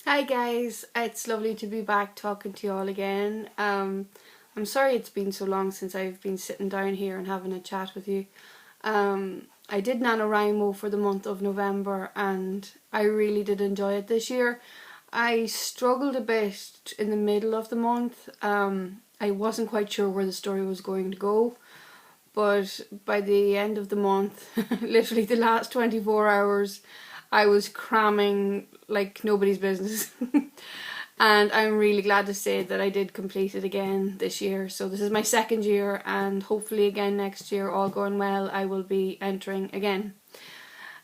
Hi guys, it's lovely to be back talking to you all again. I'm sorry it's been so long since I've been sitting down here and having a chat with you. I did NaNoWriMo for the month of November and I really did enjoy it this year. I struggled a bit in the middle of the month. I wasn't quite sure where the story was going to go, but by the end of the month, literally the last 24 hours, I was cramming like nobody's business. And I'm really glad to say that I did complete it again this year. So this is my second year, and hopefully again next year, all going well, I will be entering again.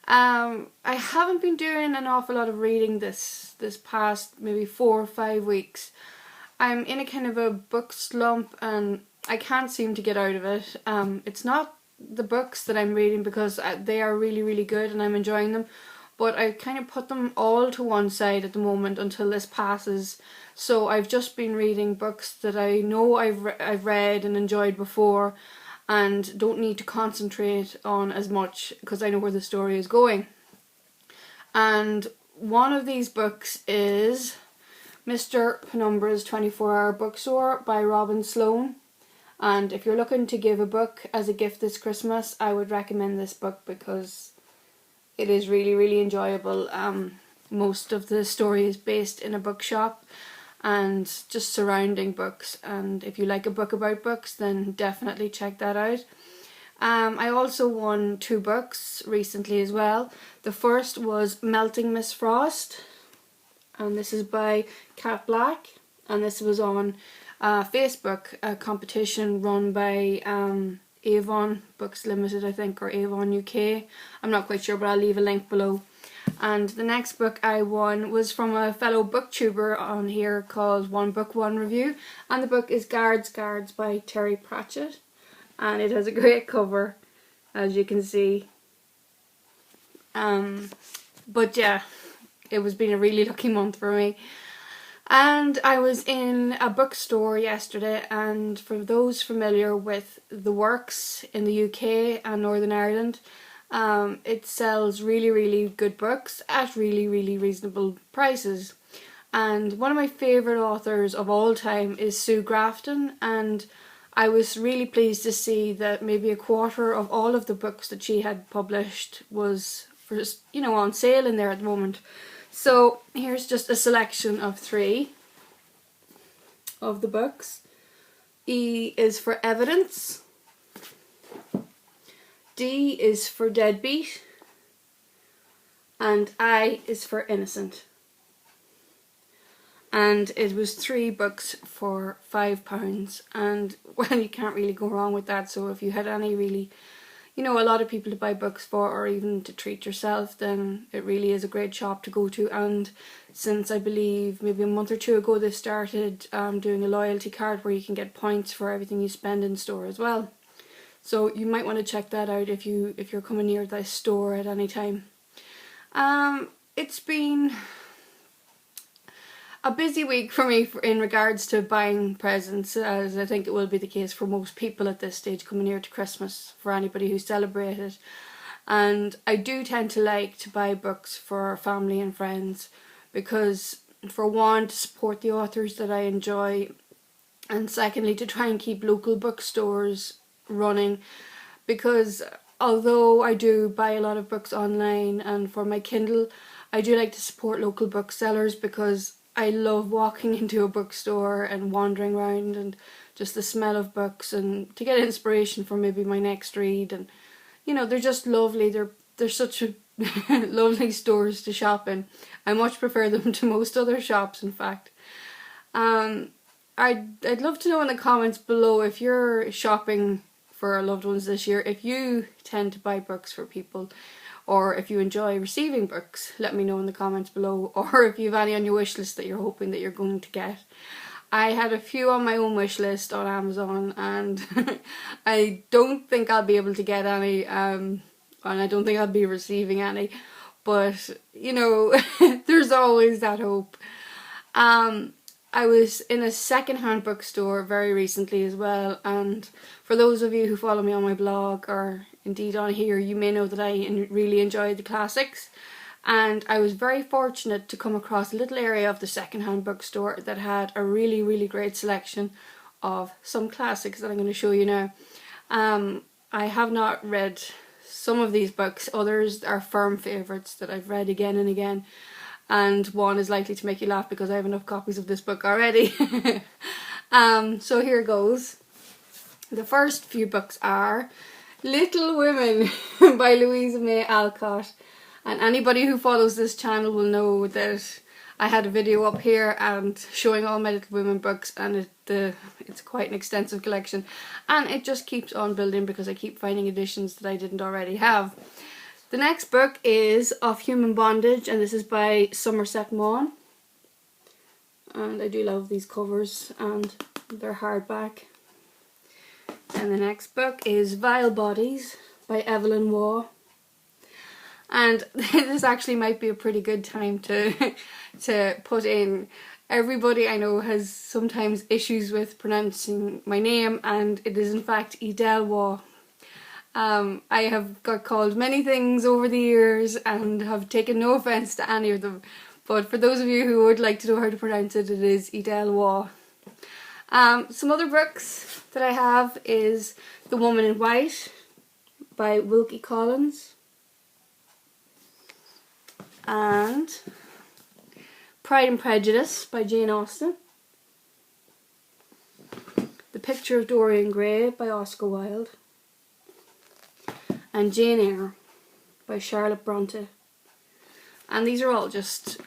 I haven't been doing an awful lot of reading this past maybe 4 or 5 weeks. I'm in a kind of a book slump and I can't seem to get out of it. It's not the books that I'm reading, because they are really, really good and I'm enjoying them, but I've kind of put them all to one side at the moment until this passes. So I've just been reading books that I know I've read and enjoyed before and don't need to concentrate on as much because I know where the story is going. And one of these books is Mr. Penumbra's 24-Hour Bookstore by Robin Sloan. And if you're looking to give a book as a gift this Christmas, I would recommend this book because it is really, really enjoyable. Most of the story is based in a bookshop and just surrounding books, and if you like a book about books, then definitely check that out. I also won 2 books recently as well. The first was Melting Miss Frost, and this is by Kat Black, and this was on Facebook, a competition run by Avon Books Limited, I think, or Avon UK. I'm not quite sure, but I'll leave a link below. And the next book I won was from a fellow booktuber on here called One Book One Review, and the book is Guards by Terry Pratchett, and it has a great cover, as you can see. But yeah, it was been a really lucky month for me. And I was in a bookstore yesterday, and for those familiar with The Works in the UK and Northern Ireland, it sells really, really good books at really, really reasonable prices. And one of my favourite authors of all time is Sue Grafton, and I was really pleased to see that maybe a quarter of all of the books that she had published was on sale in there at the moment. So here's just a selection of 3 of the books. E is for Evidence, D is for Deadbeat, and I is for Innocent. And it was 3 books for £5, and well, you can't really go wrong with that. So if you had any really, a lot of people to buy books for, or even to treat yourself, then it really is a great shop to go to. And since I believe maybe a month or 2 ago they started doing a loyalty card where you can get points for everything you spend in store as well. So you might want to check that out if you're coming near this store at any time. It's been a busy week for me in regards to buying presents, as I think it will be the case for most people at this stage coming near to Christmas, for anybody who celebrates it. And I do tend to like to buy books for family and friends because, for one, to support the authors that I enjoy, and secondly, to try and keep local bookstores running, because although I do buy a lot of books online and for my Kindle, I do like to support local booksellers because I love walking into a bookstore and wandering around and just the smell of books, and to get inspiration for maybe my next read. And they're just lovely. They're such a lovely stores to shop in. I much prefer them to most other shops, in fact. I'd love to know in the comments below, if you're shopping for loved ones this year, if you tend to buy books for people, or if you enjoy receiving books. Let me know in the comments below, or if you have any on your wish list that you're hoping that you're going to get. I had a few on my own wish list on Amazon, and I don't think I'll be able to get any, and I don't think I'll be receiving any, but there's always that hope. I was in a second-hand bookstore very recently as well, and for those of you who follow me on my blog, or indeed on here, you may know that I really enjoy the classics. and I was very fortunate to come across a little area of the secondhand bookstore that had a really, really great selection of some classics that I'm going to show you now. I have not read some of these books. Others are firm favourites that I've read again and again, and one is likely to make you laugh because I have enough copies of this book already. So here goes. The first few books are Little Women by Louisa May Alcott, and anybody who follows this channel will know that I had a video up here and showing all my Little Women books, and it's quite an extensive collection, and it just keeps on building because I keep finding editions that I didn't already have. The next book is Of Human Bondage, and this is by Somerset Maugham, and I do love these covers, and they're hardback. And the next book is Vile Bodies by Evelyn Waugh. And this actually might be a pretty good time to put in. Everybody I know has sometimes issues with pronouncing my name, and it is in fact Edel Waugh. I have got called many things over the years and have taken no offence to any of them. But for those of you who would like to know how to pronounce it, it is Edel Waugh. Some other books that I have is The Woman in White by Wilkie Collins, and Pride and Prejudice by Jane Austen, The Picture of Dorian Gray by Oscar Wilde, and Jane Eyre by Charlotte Bronte. And these are all just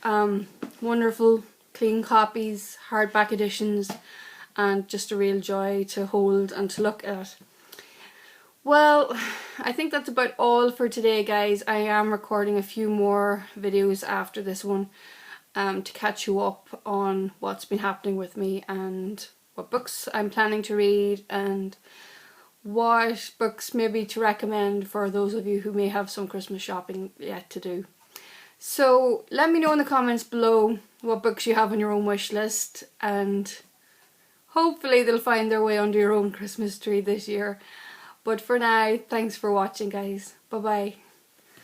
wonderful, clean copies, hardback editions, and just a real joy to hold and to look at. Well, I think that's about all for today, guys. I am recording a few more videos after this one to catch you up on what's been happening with me and what books I'm planning to read and what books maybe to recommend for those of you who may have some Christmas shopping yet to do. So let me know in the comments below what books you have on your own wish list, and hopefully they'll find their way under your own Christmas tree this year. But for now, thanks for watching, guys. Bye bye.